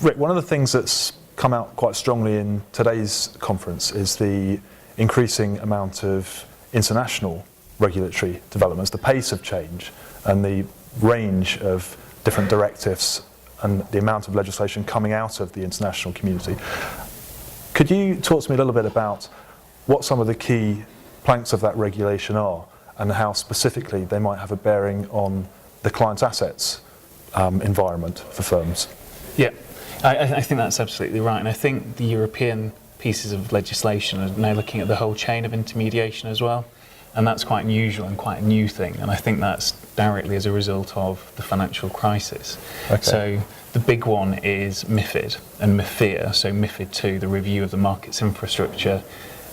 Rick, one of the things that's come out quite strongly in today's conference is the increasing amount of international regulatory developments, the pace of change and the range of different directives and the amount of legislation coming out of the international community. Could you talk to me a little bit about what some of the key planks of that regulation are and how specifically they might have a bearing on the client's assets environment for firms? Yeah, I think that's absolutely right, and I think the European pieces of legislation are now looking at the whole chain of intermediation as well, and that's quite unusual and quite a new thing, and I think that's directly as a result of the financial crisis. Okay. So the big one is MiFID and MiFIR, so MiFID II, the review of the Markets Infrastructure,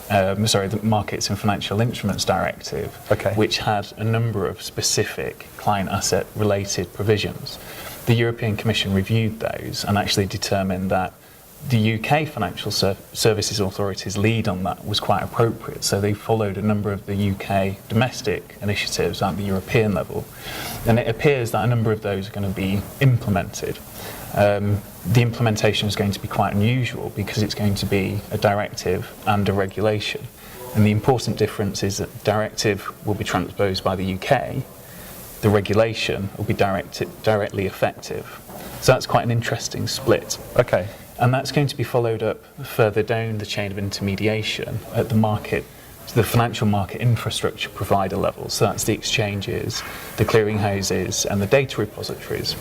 the Markets and Financial Instruments Directive, okay, which had a number of specific client asset related provisions. The European Commission reviewed those and actually determined that the UK Financial Services Authority's lead on that was quite appropriate, so they followed a number of the UK domestic initiatives at the European level, and it appears that a number of those are going to be implemented. The implementation is going to be quite unusual because it's going to be a directive and a regulation, and the important difference is that the directive will be transposed by the UK, the regulation will be directly effective. So that's quite an interesting split. Okay. And that's going to be followed up further down the chain of intermediation at the financial market infrastructure provider level. So that's the exchanges, the clearinghouses, and the data repositories.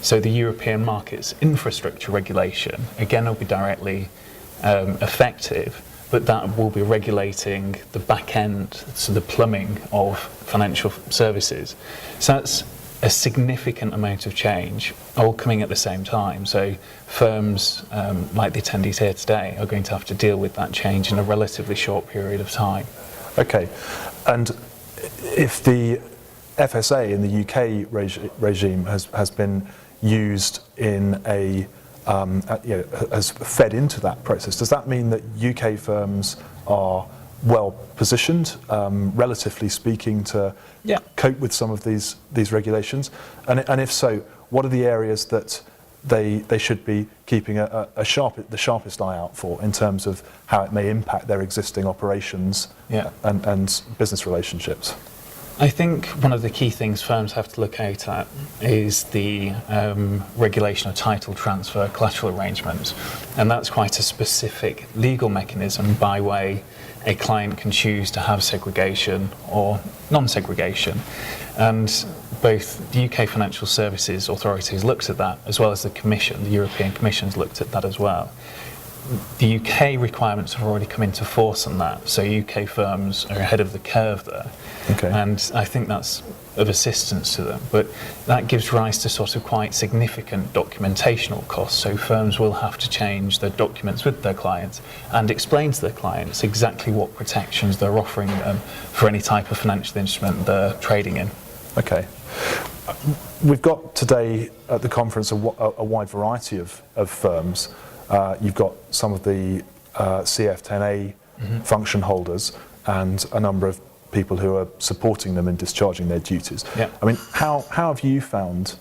So the European Markets Infrastructure Regulation, again, will be directly effective, but that will be regulating the back end, so the plumbing of financial services. So that's a significant amount of change, all coming at the same time. So firms, like the attendees here today, are going to have to deal with that change in a relatively short period of time. Okay, and if the FSA in the UK regime has been used in has fed into that process, does that mean that UK firms are well positioned, relatively speaking, to cope with some of these regulations? And if so, what are the areas that they should be keeping the sharpest eye out for in terms of how it may impact their existing operations and business relationships? I think one of the key things firms have to look out at is the regulation of title transfer collateral arrangements, and that's quite a specific legal mechanism by way a client can choose to have segregation or non-segregation, and both the UK Financial Services Authorities looked at that, as well as the Commission, the European Commission's looked at that as well. The UK requirements have already come into force on that, so UK firms are ahead of the curve there. Okay. And I think that's of assistance to them, but that gives rise to sort of quite significant documentational costs, so firms will have to change their documents with their clients and explain to their clients exactly what protections they're offering them for any type of financial instrument they're trading in. Okay. We've got today at the conference a wide variety of firms. You've got some of the CF10A function holders and a number of people who are supporting them in discharging their duties. Yeah. I mean, how have you found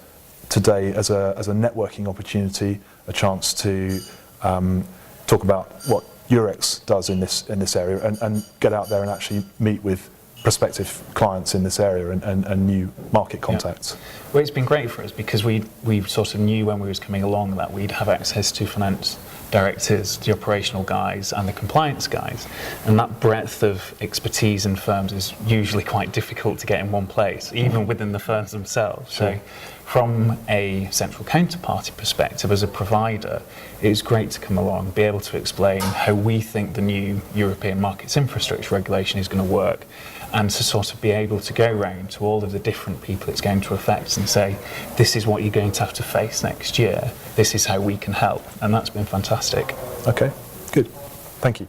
today as a networking opportunity, a chance to talk about what Eurex does in this area and get out there and actually meet with prospective clients in this area and new market contacts? Yeah. Well, it's been great for us because we sort of knew when we was coming along that we'd have access to finance directors, the operational guys and the compliance guys, and that breadth of expertise in firms is usually quite difficult to get in one place, even within the firms themselves. Sure. So from a central counterparty perspective, as a provider, it's great to come along, be able to explain how we think the new European Markets Infrastructure Regulation is going to work, and to sort of be able to go around to all of the different people it's going to affect and say, this is what you're going to have to face next year, this is how we can help, and that's been fantastic. Okay, good. Thank you.